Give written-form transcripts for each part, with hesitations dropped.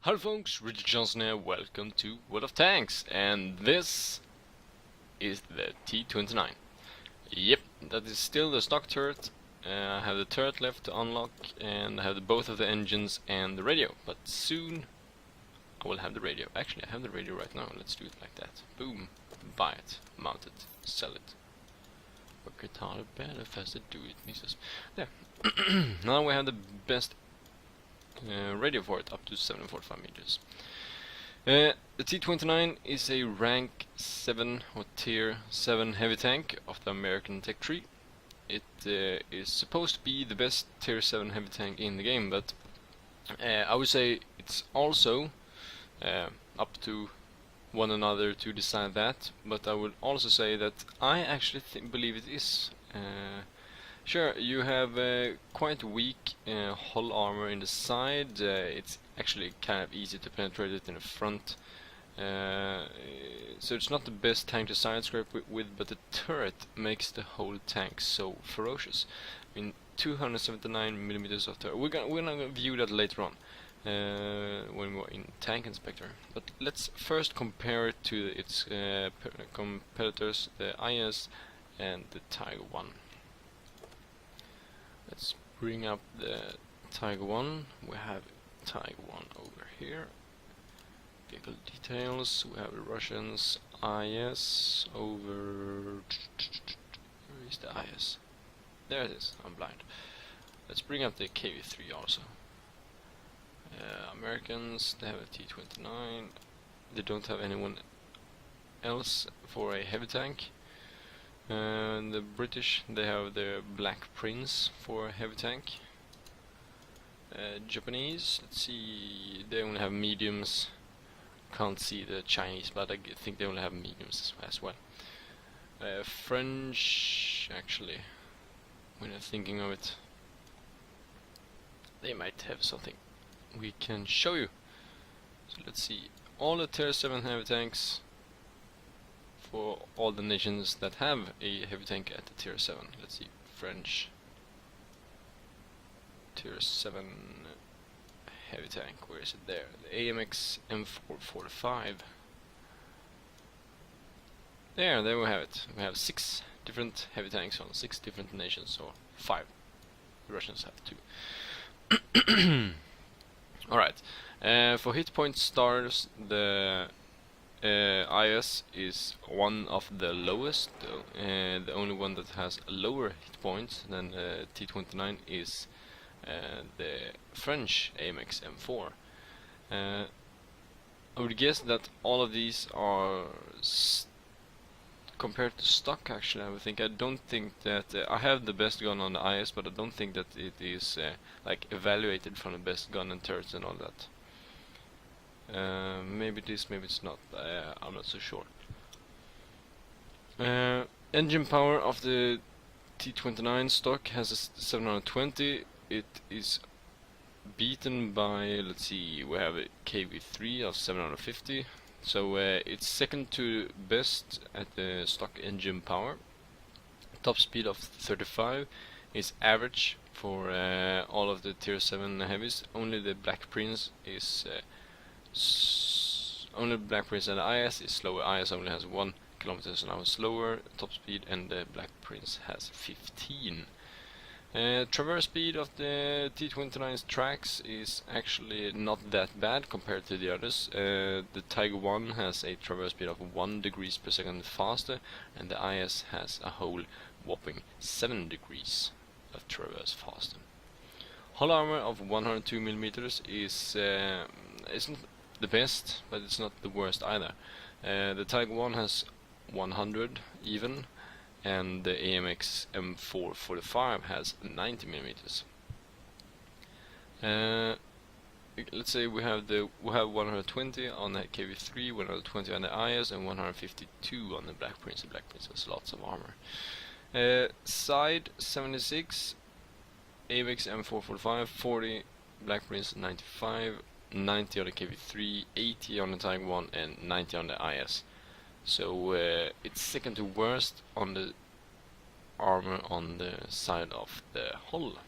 Hello folks, Richard Johnson here, welcome to World of Tanks, and this is the T29. Yep, that is still the stock turret. I have the turret left to unlock, and I have both of the engines and the radio, but soon I will have the radio. Actually, I have the radio right now, let's do it like that. Boom, buy it, mount it, sell it. Work it harder, better, faster, do it, misses. There. Now we have the best radio for it, up to 745 meters. The T29 is a rank 7 or tier 7 heavy tank of the American tech tree. It is supposed to be the best tier 7 heavy tank in the game, but I would say it's also up to one another to decide that, but I would also say that I actually believe it is. Sure, you have quite weak hull armor in the side. It's actually kind of easy to penetrate it in the front. So it's not the best tank to side scrape with, but the turret makes the whole tank so ferocious. I mean, 279 millimeters of turret. We're gonna view that later on when we're in Tank Inspector. But let's first compare it to its competitors, the IS and the Tiger 1. Let's bring up the Tiger 1. We have Tiger 1 over here. Vehicle details. We have the Russians. IS over. Where is the IS? There it is. I'm blind. Let's bring up the KV3 also. Americans, they have a T29. They don't have anyone else for a heavy tank. The British, they have their Black Prince for a heavy tank. Japanese, let's see, they only have mediums. Can't see the Chinese, but I think they only have mediums as well. French, actually, when I'm thinking of it, they might have something we can show you. So let's see, all the tier 7 heavy tanks for all the nations that have a heavy tank at the tier 7. Let's see, French tier 7 heavy tank, where is it there? The AMX M445. There we have it. We have 6 different heavy tanks on 6 different nations, or 5. The Russians have 2. Alright, for hit point stars, the IS is one of the lowest. The only one that has a lower hit point than T29 is the French AMX M4. I would guess that all of these are compared to stock. Actually, I don't think that I have the best gun on the IS, but I don't think that it is like evaluated from the best gun and turrets and all that. Maybe it is, maybe it's not. I'm not so sure. Engine power of the T29 stock has a 720. It is beaten by, let's see, we have a KV3 of 750. So it's second to best at the stock engine power. Top speed of 35 is average for all of the tier 7 heavies. Only the Black Prince is only Black Prince and the IS is slower. IS only has 1 km an hour slower top speed, and the Black Prince has 15. Traverse speed of the T29's tracks is actually not that bad compared to the others. The Tiger 1 has a traverse speed of 1 degrees per second faster, and the IS has a whole whopping 7 degrees of traverse faster. Hull armor of 102 millimeters is isn't the best, but it's not the worst either. The Tiger 1 has 100 even, and the AMX M445 has 90 millimeters. Let's say we have 120 on the KV3, 120 on the IS, and 152 on the Black Prince. The Black Prince has lots of armor. Side 76, AMX M445 40, Black Prince 95, 90 on the KV3, 80 on the Tiger 1, and 90 on the IS. So it's second to worst on the armor on the side of the hull.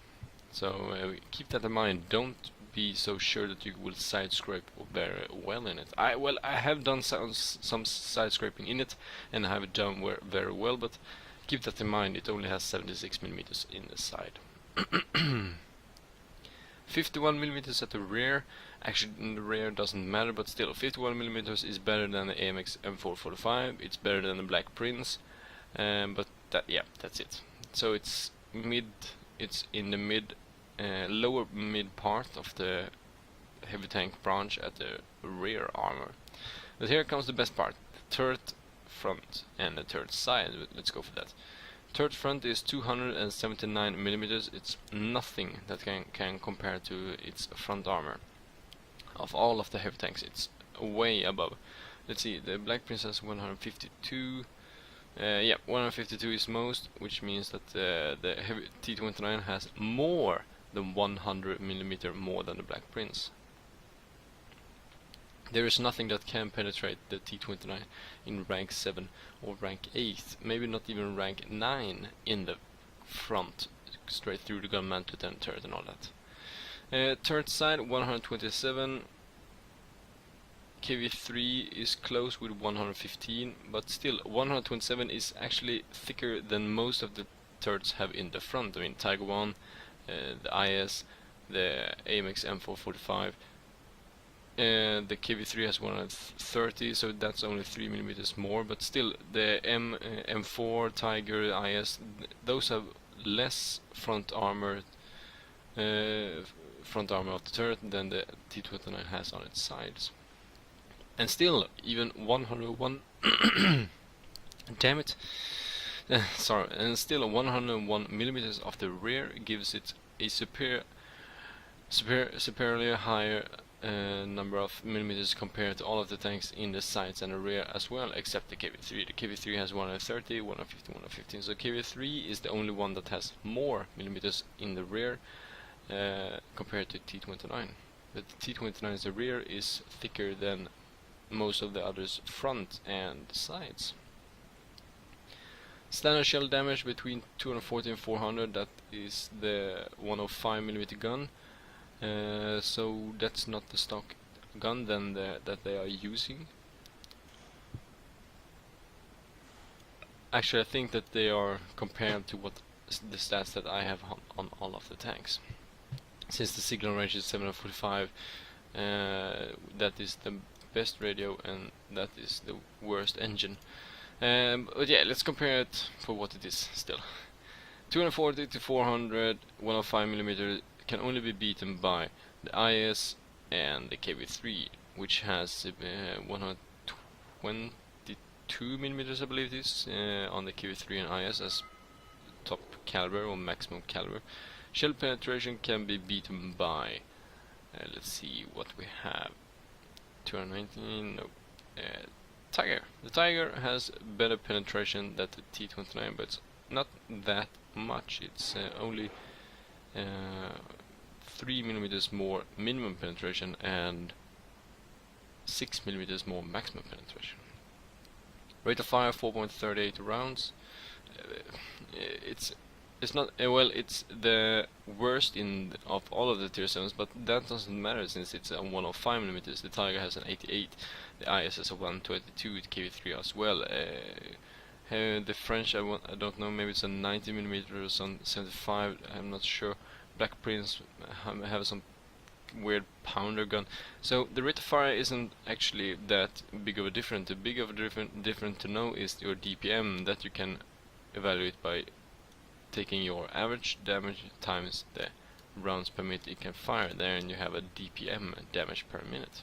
So keep that in mind. Don't be so sure that you will side scrape very well in it. I have done some side scraping in it, and I have it done very well, but keep that in mind, it only has 76mm in the side. 51mm at the rear. Actually, in the rear doesn't matter, but still, 51mm is better than the AMX M445. It's better than the Black Prince, but that's it. So it's in the lower mid part of the heavy tank branch at the rear armor. But here comes the best part: the turret front and the turret side. Let's go for that. Turret front is 279mm. It's nothing that can compare to its front armor. Of all of the heavy tanks, it's way above. Let's see, the Black Prince has 152. 152 is most, which means that the heavy T29 has more than 100mm more than the Black Prince. There is nothing that can penetrate the T29 in rank 7 or rank 8, maybe not even rank 9 in the front, straight through the gun mounted and turret and all that. Turret side 127, KV3 is close with 115, but still 127 is actually thicker than most of the turrets have in the front. I mean, Tiger 1, the IS, the AMX M445, the KV3 has 130, so that's only 3mm more, but still the M4, Tiger, IS, those have less front armor of the turret than the T29 has on its sides. And still, even 101 damn it, sorry, and still 101mm of the rear gives it a superiorly higher number of millimeters compared to all of the tanks in the sides and the rear as well, except the KV3. The KV3 has 130, 150, 115, so KV3 is the only one that has more millimeters in the rear compared to T29. But the T29's rear is thicker than most of the others' front and sides. Standard shell damage between 240 and 400, that is the 105mm gun. So that's not the stock gun then that they are using. Actually, I think that they are compared to what the stats that I have on all of the tanks. Since the signal range is 745, that is the best radio and that is the worst engine. But yeah, let's compare it for what it is still. 240 to 400, 105mm can only be beaten by the IS and the KV3, which has 122mm, I believe it is, on the KV3 and IS as top caliber or maximum caliber. Shell penetration can be beaten by, let's see what we have, 219, no, Tiger. The Tiger has better penetration than the T29, but it's not that much. It's only 3mm more minimum penetration and 6mm more maximum penetration. Rate of fire 4.38 rounds. It's not it's the worst of all of the tier 7s, but that doesn't matter since it's a 105mm. The Tiger has an 88, the IS has a 122, the KV3 as well. The French, I don't know, maybe it's a 90mm or some 75, I'm not sure. Black Prince have some weird pounder gun. So the rate of fire isn't actually that big of a difference. The big of a difference to know is your DPM that you can evaluate by taking your average damage times the rounds per minute you can fire there, and you have a DPM, damage per minute.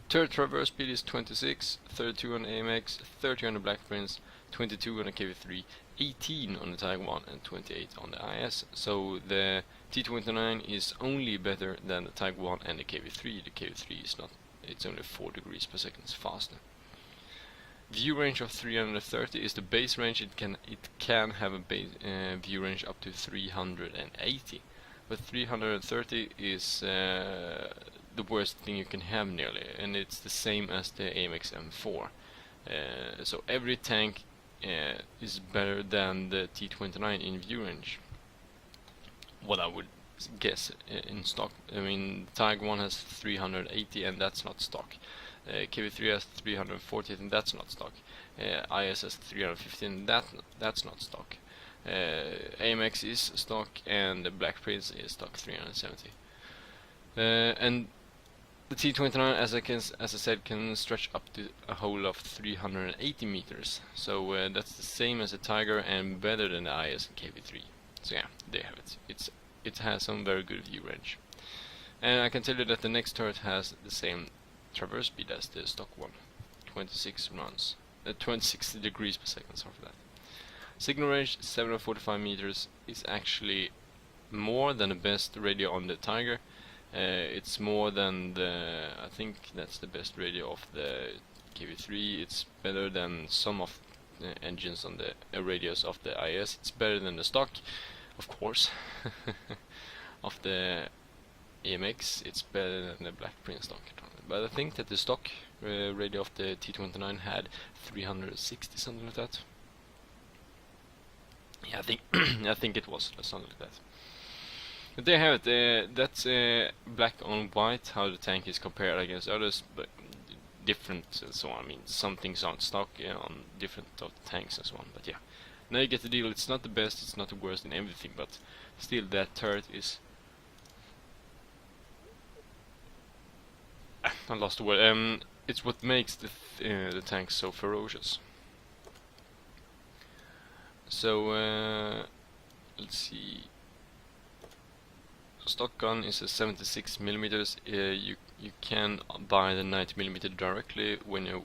Turret traverse speed is 26, 32 on the AMX, 30 on the Black Prince, 22 on the KV3, 18 on the Tiger 1 and 28 on the IS. So the T29 is only better than the Tiger 1 and the KV3. The KV3 is not, it's only 4 degrees per second faster. View range of 330 is the base range. It can have a base view range up to 380, but 330 is the worst thing you can have nearly, and it's the same as the AMX M4. So every tank is better than the T29 in view range. What I would guess in stock. I mean, Tiger 1 has 380 and that's not stock. KV3 has 340 and that's not stock. IS has 315 and that's not stock. AMX is stock and the Black Prince is stock 370. And the T29, as I said, can stretch up to a hole of 380 meters. So that's the same as the Tiger and better than the IS and KV3. So yeah, there you have it. It has some very good view range. And I can tell you that the next turret has the same traverse speed as the stock one. 26 degrees per second, sorry for that. Signal range 745 meters is actually more than the best radio on the Tiger. It's more than I think that's the best radio of the KV3. It's better than some of the engines on the radios of the IS. It's better than the stock, of course, of the AMX. It's better than the Black Prince stock. But I think that the stock radio of the T29 had 360, something like that. Yeah, I think it was something like that. But there you have it. That's black on white, how the tank is compared against others, but different and so on. I mean, some things aren't stock on different of the tanks and so on. But yeah, now you get the deal. It's not the best, it's not the worst in everything, but still that turret is... I lost the word. It's what makes the tank so ferocious. So let's see. Stock gun is a 76 millimeters. You can buy the 90 millimeter directly when you've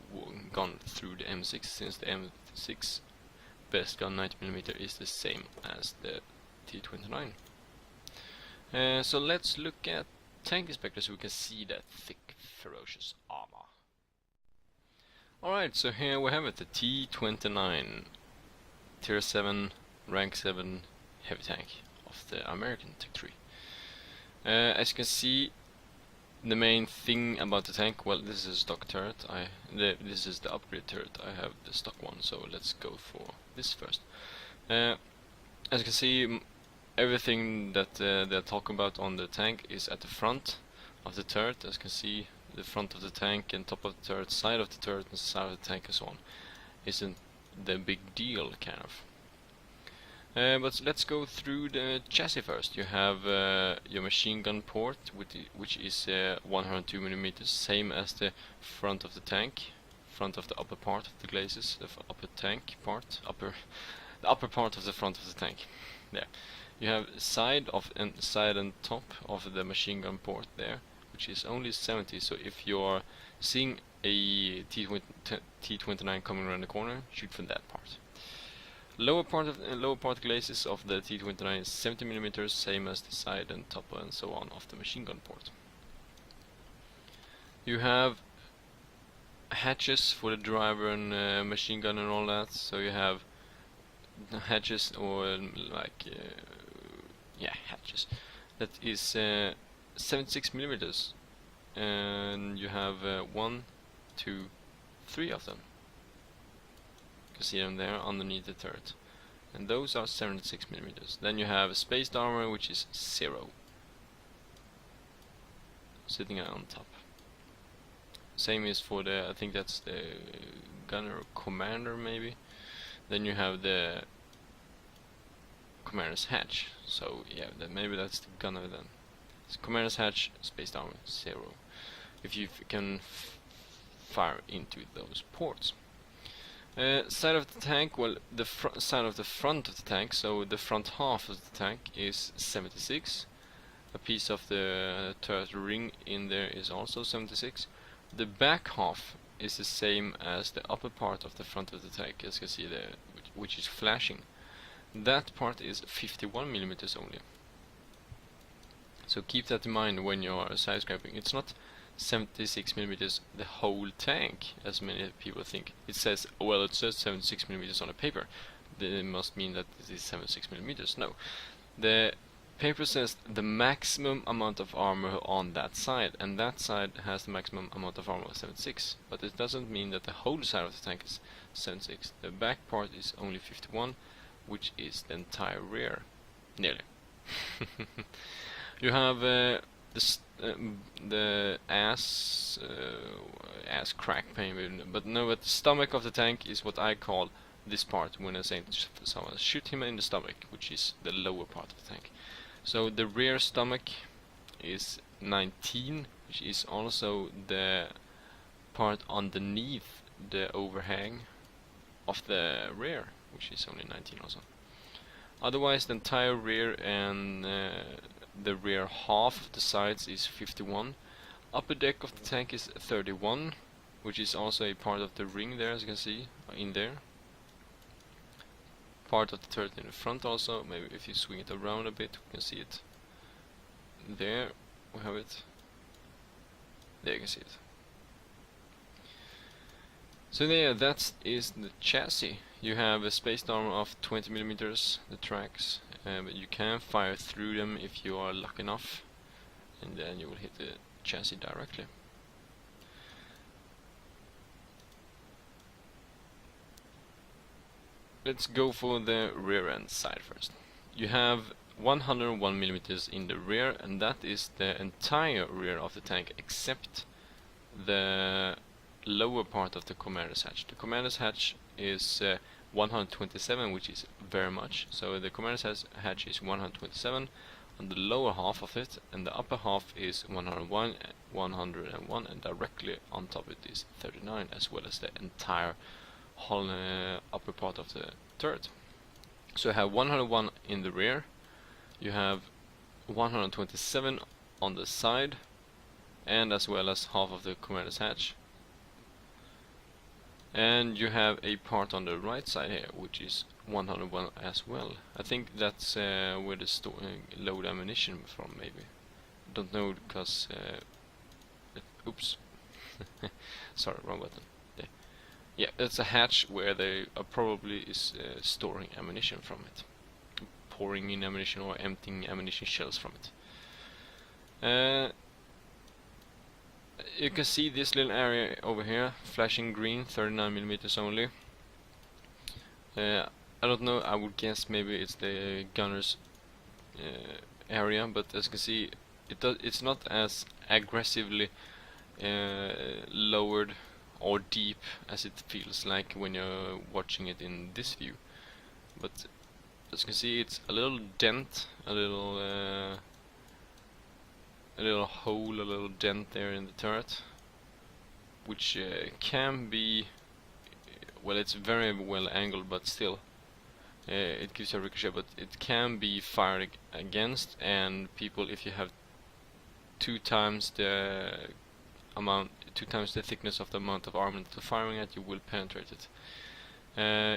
gone through the M6, since the M6 best gun 90 millimeter is the same as the T29. So let's look at tank inspector so we can see that thick, ferocious armor. Alright, so here we have it, the T29 Tier 7, Rank 7 heavy tank of the American Tech 3. As you can see, the main thing about the tank, well, this is a stock turret. This is the upgrade turret. I have the stock one, so let's go for this first. As you can see, everything that they're talking about on the tank is at the front of the turret. As you can see, the front of the tank and top of the turret, side of the turret and side of the tank and so on. Isn't the big deal, kind of. But let's go through the chassis first. You have your machine gun port, which is 102 millimeters, same as the front of the tank, front of the upper part of the glazes, the upper tank part, the upper part of the front of the tank. There. You have side and top of the machine gun port there, which is only 70. So if you're seeing a T29 coming around the corner, shoot from that part. Lower part glazes of the T29 is 70 millimeters, same as the side and top and so on of the machine gun port. You have hatches for the driver and machine gun and all that. So you have hatches, or like hatches. That is 76 millimeters, and you have 1, 2, 3 of them. You can see them there underneath the turret, and those are 76 millimeters. Then you have spaced armor, which is 0, sitting on top. Same is for the, I think that's the gunner commander maybe. Then you have the commander's hatch. So yeah, maybe that's the gunner then. It's commander's hatch, spaced armor 0. If you can fire into those ports. Side of the tank, well, the side of the front of the tank, so the front half of the tank is 76. A piece of the turret ring in there is also 76. The back half is the same as the upper part of the front of the tank, as you can see there, which is flashing. That part is 51 millimeters only. So keep that in mind when you are side scraping. It's not 76 millimeters the whole tank, as many people think. It says, well, it says 76 millimeters on the paper. It must mean that it is 76 millimeters. No, the paper says the maximum amount of armor on that side, and that side has the maximum amount of armor of 76. But it doesn't mean that the whole side of the tank is 76. The back part is only 51, which is the entire rear, nearly. You have the ass crack pain, but no, but the stomach of the tank is what I call this part when I say to someone, shoot him in the stomach, which is the lower part of the tank. So the rear stomach is 19, which is also the part underneath the overhang of the rear, which is only 19 also. Otherwise, the entire rear and the rear half of the sides is 51. Upper deck of the tank is 31, which is also a part of the ring there, as you can see, in there. Part of the turret in the front also. Maybe if you swing it around a bit, we can see it. There, we have it. There you can see it. So there, that is the chassis. You have a spaced armor of 20mm, the tracks, but you can fire through them if you are lucky enough, and then you will hit the chassis directly. Let's go for the rear end side first. You have 101mm in the rear, and that is the entire rear of the tank except the lower part of the commander's hatch. The commander's hatch is 127, which is very much. So the commander's hatch is 127 on the lower half of it, and the upper half is 101, and directly on top of it is 39, as well as the entire whole upper part of the turret. So you have 101 in the rear, you have 127 on the side, and as well as half of the commander's hatch. And you have a part on the right side here, which is 101 as well. I think that's where the load ammunition from, maybe. Don't know, because oops, sorry, wrong button. There. Yeah, it's a hatch where they probably is storing ammunition from it, pouring in ammunition or emptying ammunition shells from it. You can see this little area over here, flashing green, 39mm only. I don't know, I would guess maybe it's the gunner's area, but as you can see, it's not as aggressively lowered or deep as it feels like when you're watching it in this view. But as you can see, it's a little dent, a little hole, a little dent there in the turret, which can be, well, it's very well angled, but still it gives you a ricochet, but it can be fired against, and people, if you have 2 times the thickness of the amount of armor that you're firing at, you will penetrate it.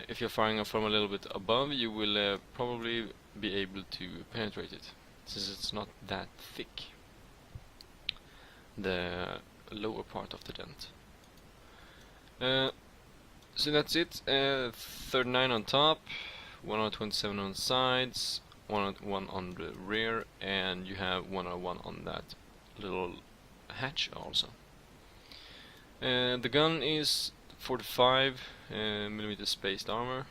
If you're firing from a little bit above, you will probably be able to penetrate it, since it's not that thick, the lower part of the dent. So that's it. 39 on top, 127 on sides, 101 on the rear, and you have 101 on that little hatch also. The gun is 45mm spaced armor.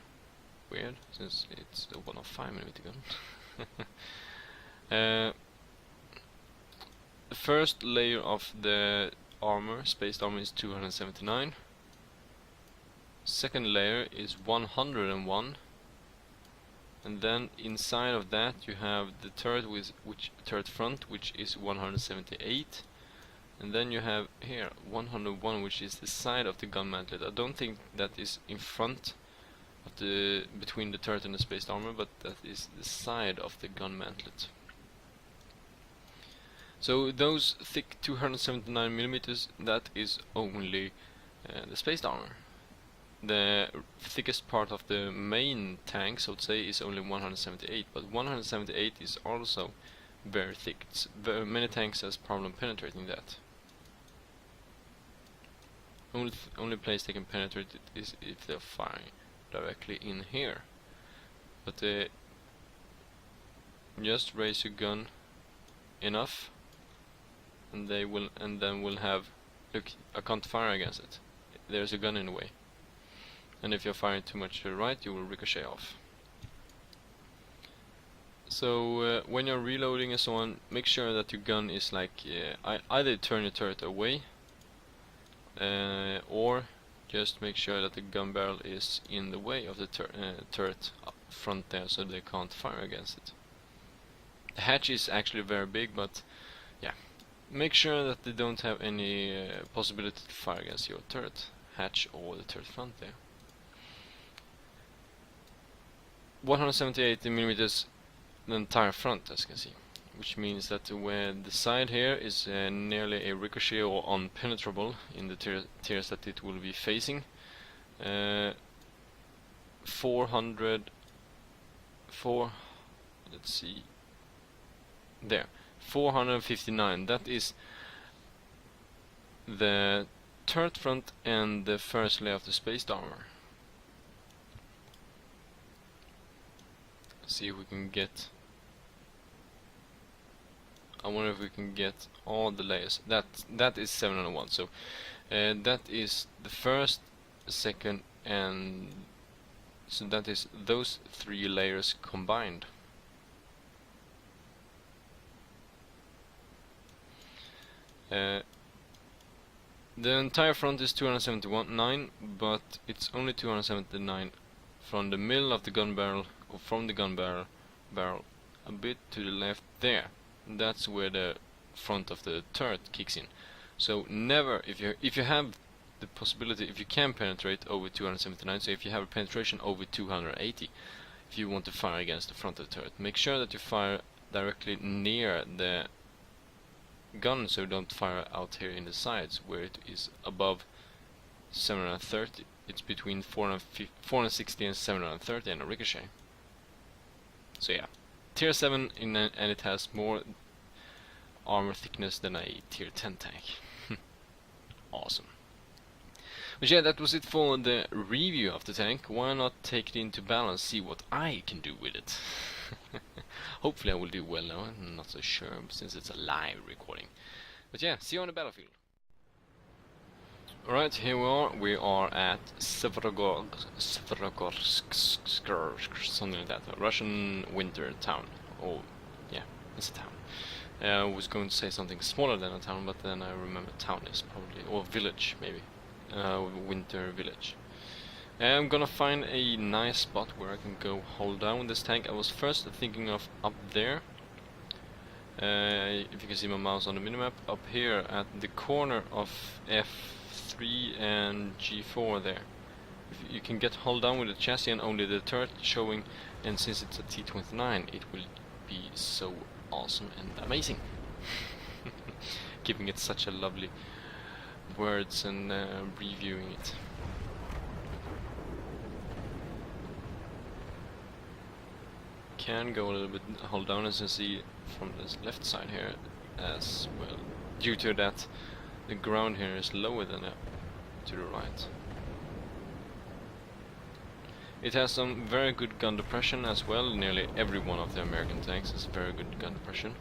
Weird, since it's a 105mm gun. The first layer of the armor, spaced armor, is 279. Second layer is 101, and then inside of that you have the turret turret front, which is 178, and then you have here 101, which is the side of the gun mantlet. I don't think that is in front of between the turret and the spaced armor, but that is the side of the gun mantlet. So those thick 279mm, that is only the spaced armor. The thickest part of the main tank, so to say, is only 178, but 178 is also very thick. Many tanks has problem penetrating that. Only place they can penetrate it is if they're firing directly in here. But just raise your gun enough, and then we'll have, look, I can't fire against it. There's a gun in the way. And if you're firing too much to the right, you will ricochet off. So when you're reloading and so on, make sure that your gun is like either turn your turret away, or just make sure that the gun barrel is in the way of the turret up front there, so they can't fire against it. The hatch is actually very big, but yeah, make sure that they don't have any possibility to fire against your turret hatch or the turret front there. 178 millimeters the entire front, as you can see, which means that where the side here is nearly a ricochet or unpenetrable in the tiers that it will be facing. 459, that is the turret front and the first layer of the spaced armor. See if we can get, I wonder if we can get all the layers. That is 701, so that is the first, second, and so that is those 3 layers combined. The entire front is 279, but it's only 279 from the middle of the gun barrel, or from the gun barrel a bit to the left there. That's where the front of the turret kicks in. So never, if you have the possibility, if you can penetrate over 279, so if you have a penetration over 280, if you want to fire against the front of the turret, make sure that you fire directly near the gun, so don't fire out here in the sides where it is above 730. It's between 460 and 730 and a ricochet. So yeah, tier 7 and it has more armor thickness than a tier 10 tank. Awesome. But yeah, that was it for the review of the tank. Why not take it into balance, see what I can do with it. Hopefully I will do well now, I'm not so sure since it's a live recording. But yeah, see you on the battlefield. Alright, here we are at Severogorsk, something like that, a Russian winter town. Oh, yeah, it's a town. I was going to say something smaller than a town, but then I remember town is probably, or village maybe, winter village. I'm gonna find a nice spot where I can go hold down this tank. I was first thinking of up there. If you can see my mouse on the minimap, up here at the corner of F3 and G4 there. If you can get hold down with the chassis and only the turret showing, and since it's a T29 it will be so awesome and amazing. Giving it such a lovely words and reviewing it. Can go a little bit hold down, as you see from this left side here as well, due to that the ground here is lower than to the right. It has some very good gun depression as well. Nearly every one of the American tanks has very good gun depression.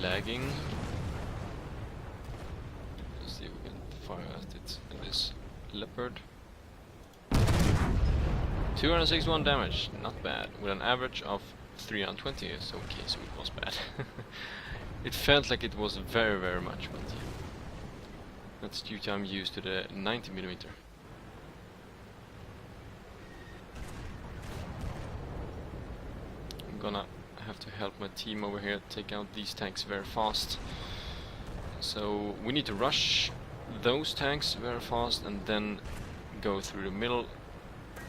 Lagging. Let's see if we can fire at it in this Leopard. 261 damage, not bad, with an average of 320. It's okay, so it was bad. It felt like it was very, very much, but yeah. That's due to I'm used to the 90mm. I'm gonna have to help my team over here take out these tanks very fast. So we need to rush those tanks very fast and then go through the middle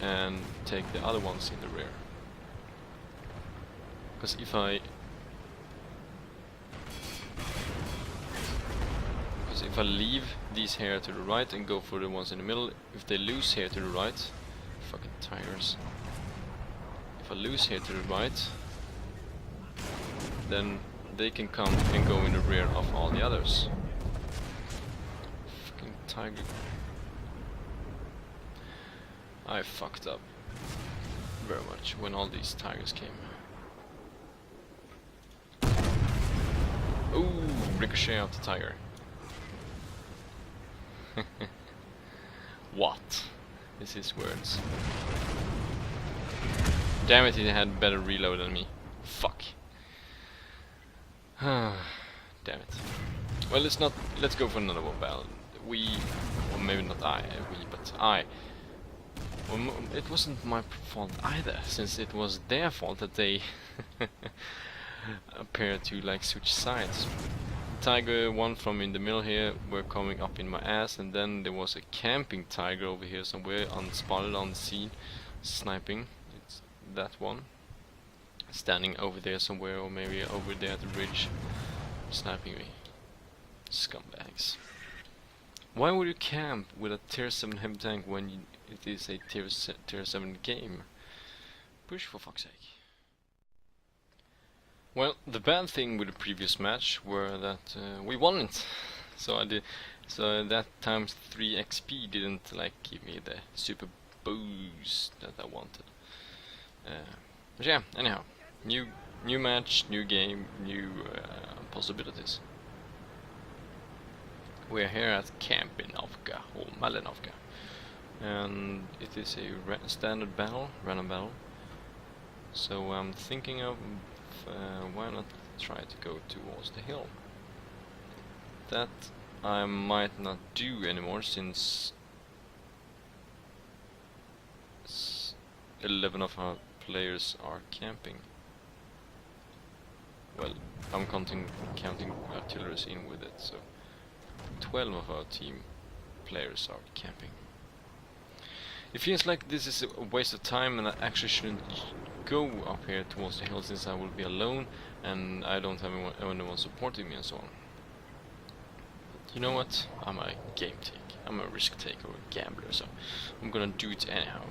and take the other ones in the rear. Because if I leave these here to the right and go for the ones in the middle, if they lose here to the right, fucking tires. If I lose here to the right, then they can come and go in the rear of all the others. Fucking tiger. I fucked up very much when all these tigers came. Ooh, ricochet of the tiger. What? is his words. Damn it, he had better reload than me. Fuck. Damn it. Well, let's go for another one battle. Or maybe not but I. Well, it wasn't my fault either, since it was their fault that they appeared to like switch sides. Tiger one from in the middle here were coming up in my ass, and then there was a camping tiger over here somewhere unspotted on the scene, sniping. It's that one standing over there somewhere, or maybe over there at the ridge, sniping me. Scumbags. Why would you camp with a tier 7 heavy tank when it is a tier 7 game? Push, for fuck's sake. Well, the bad thing with the previous match were that we won it. So that times 3 XP didn't like give me the super boost that I wanted. But yeah, anyhow, new match, new game, new possibilities. We're here at Camp in Avka, or Malenovka, and it is a standard battle, random battle. So I'm thinking of why not try to go towards the hill. That I might not do anymore, since 11 of our players are camping. Well, I'm counting artillery in with it, so 12 of our team players are camping. It feels like this is a waste of time, and I actually shouldn't go up here towards the hill, since I will be alone and I don't have anyone supporting me and so on. But you know what? I'm a game take. I'm a risk taker, or a gambler, so I'm gonna do it anyhow.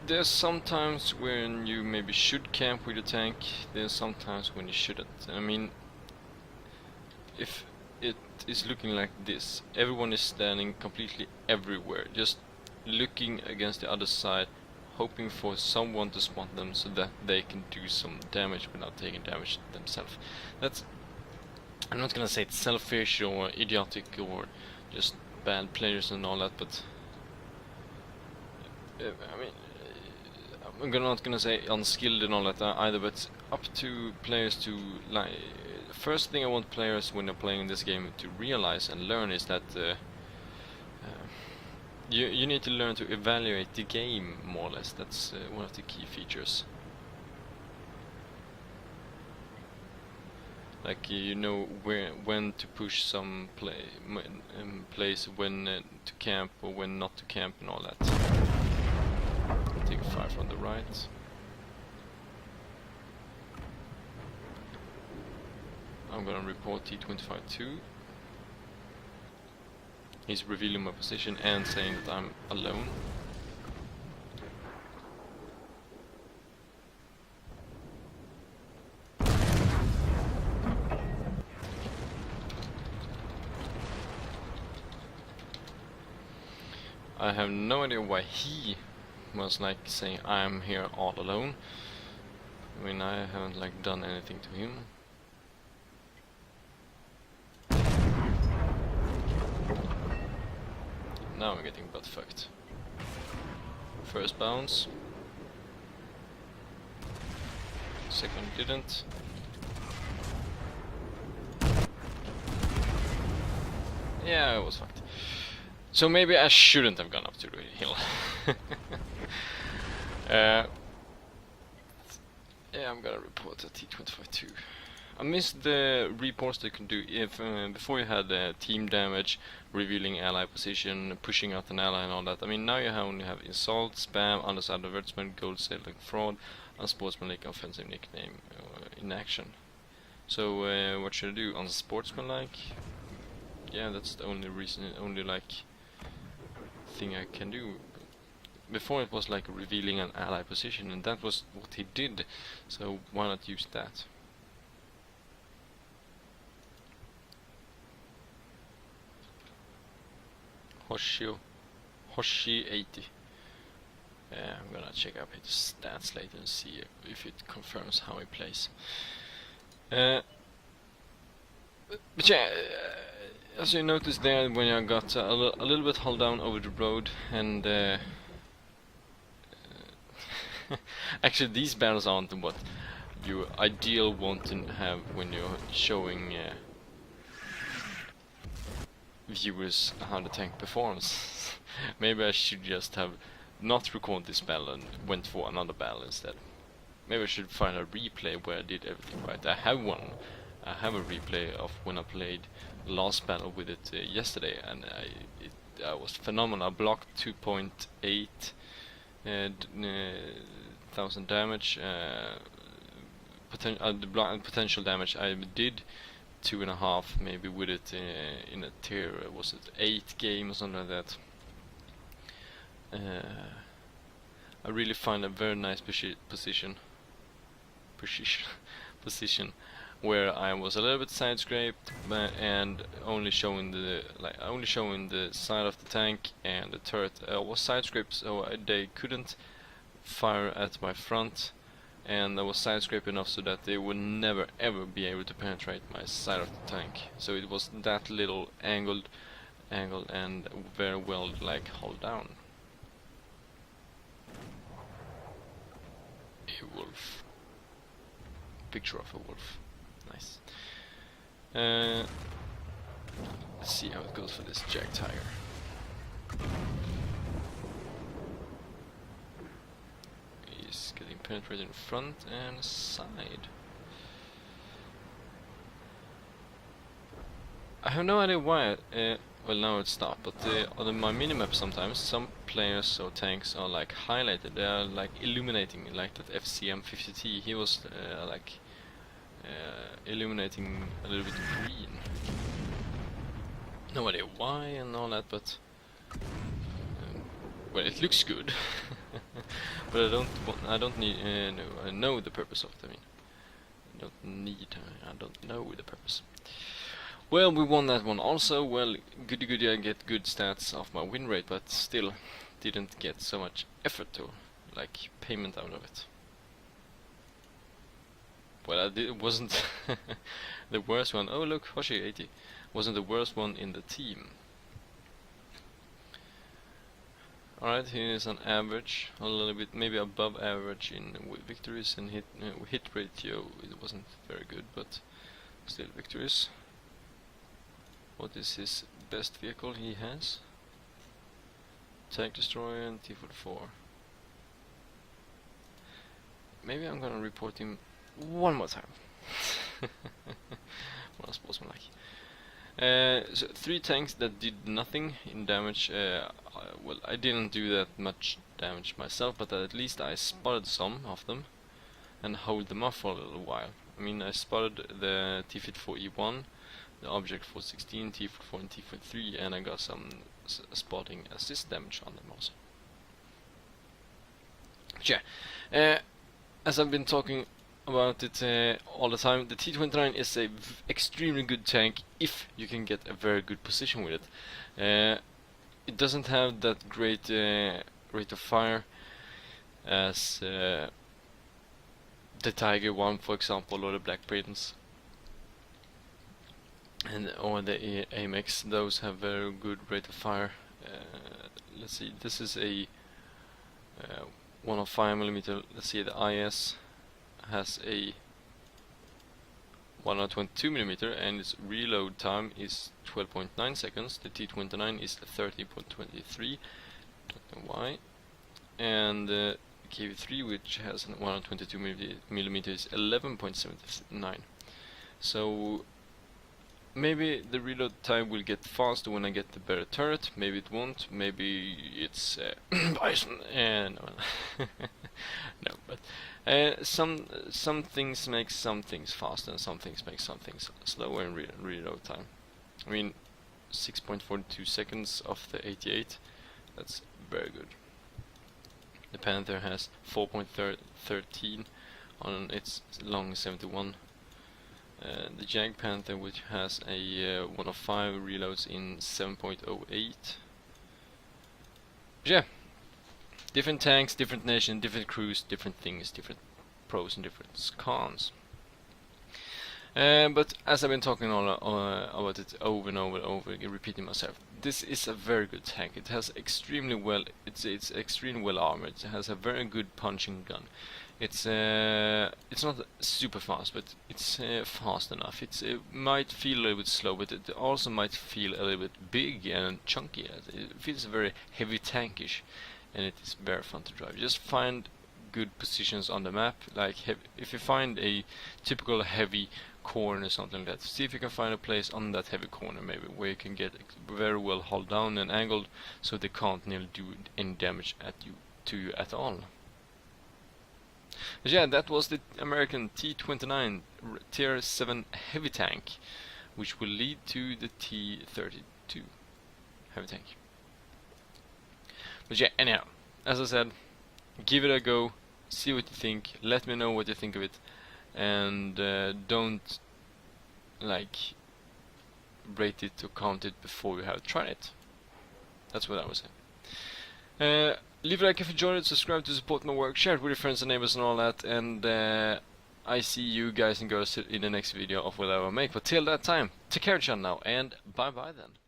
There's sometimes when you maybe should camp with your tank, there's sometimes when you shouldn't. I mean, if it is looking like this, everyone is standing completely everywhere, just looking against the other side, hoping for someone to spot them so that they can do some damage without taking damage themselves. That's, I'm not gonna say it's selfish or idiotic or just bad players and all that, but I mean, I'm not gonna say unskilled and all that either, but it's up to players to like. First thing I want players when they're playing this game to realize and learn is that you need to learn to evaluate the game more or less. That's one of the key features. Like you know when to push some place, when to camp or when not to camp and all that. Take a 5 from the right. I'm gonna report T29 2. He's revealing my position and saying that I'm alone. I have no idea why he was like saying I'm here all alone. I mean, I haven't like done anything to him. Now I'm getting butt fucked. First bounce. Second didn't. Yeah, I was fucked. So maybe I shouldn't have gone up to the hill. Yeah, I'm gonna report a T29 2. I missed the reports they can do if before you had team damage, revealing ally position, pushing out an ally and all that. I mean, now you only have insult, spam, underside advertisement, gold selling, fraud, unsportsmanlike, offensive nickname in action. So what should I do? Unsportsmanlike? Yeah, that's the only reason, only like thing I can do. Before it was like revealing an ally position, and that was what he did, so why not use that? Hoshi 80. I'm gonna check up his stats later and see if it confirms how he plays. But yeah, as you noticed there, when I got a little bit hull down over the road, and actually these barrels aren't what you ideal want to have when you're showing viewers how the tank performs. Maybe I should just have not recorded this battle and went for another battle instead. Maybe I should find a replay where I did everything right. I have one. I have a replay of when I played the last battle with it yesterday, and I was phenomenal. I blocked 2.8 thousand damage. Potential damage I did 2.5 maybe with it in a tier, was it 8 game or something like that. I really find a very nice position where I was a little bit side scraped and only showing the side of the tank and the turret. Was side scraped, so they couldn't fire at my front, and I was side scraped enough so that they would never ever be able to penetrate my side of the tank. So it was that little angled and very well like hull down. A wolf. Picture of a wolf. Nice. Let's see how it goes for this Jag Tiger. He's getting penetrated in front and side. I have no idea why. Well, now it's stopped, but on my minimap sometimes some players or tanks are like highlighted. They are like illuminating, like that FCM 50T. He was like illuminating a little bit green. No idea why and all that, but well, it looks good. But I don't need. No, I know the purpose of it. I mean, I don't know the purpose. Well, we won that one also. Well, goody, I get good stats off my win rate, but still didn't get so much effort to, like, payment out of it. Well, it wasn't the worst one. Oh look, Hoshi 80 wasn't the worst one in the team. Alright, here is an average, a little bit, maybe above average in victories, and hit ratio. It wasn't very good, but still victories. What is his best vehicle he has? Tank Destroyer and T44. Maybe I'm gonna report him one more time. More sportsmanlike. So 3 tanks that did nothing in damage. Well, I didn't do that much damage myself, but at least I spotted some of them and hold them off for a little while. I mean, I spotted the T54E1, the Object 416, T44 and T43, and I got some spotting assist damage on them also. But yeah, as I've been talking about it all the time, the T29 is a extremely good tank if you can get a very good position with it. It doesn't have that great rate of fire as the Tiger 1, for example, or the Black Britons, and or the Amex. Those have very good rate of fire. Let's see, this is a 105mm. Let's see, the IS has a 122mm and its reload time is 12.9 seconds. The T29 is 13.23. Don't know why. And the KV3, which has 122mm, is 11.79. So maybe the reload time will get faster when I get the better turret. Maybe it won't. Maybe it's Bison. No, no, but some things make some things faster, and some things make some things slower in reload time. I mean, 6.42 seconds of the 88. That's very good. The Panther has 4.13 on its long 71. The Jag Panther, which has a 105 reloads in 7.08. Yeah, different tanks, different nation, different crews, different things, different pros and different cons. But as I've been talking about it over and over and over, repeating myself, this is a very good tank. It has extremely well, it's extremely well armored. It has a very good punching gun. It's not super fast, but it's fast enough. It might feel a little bit slow, but it also might feel a little bit big and chunky. It feels very heavy tankish, and it is very fun to drive. Just find good positions on the map. Like if you find a typical heavy corner or something like that, see if you can find a place on that heavy corner maybe where you can get very well held down and angled so they can't nearly do any damage to you at all. But yeah, that was the American T29 Tier 7 heavy tank, which will lead to the T32 heavy tank. But yeah, anyhow, as I said, give it a go, see what you think, let me know what you think of it, and don't like rate it or count it before you have tried it. That's what I would say. Leave a like if you enjoyed it, subscribe to support my work, share it with your friends and neighbors and all that, and I see you guys and girls in the next video of whatever I make. But till that time, take care of each other now, and bye bye then.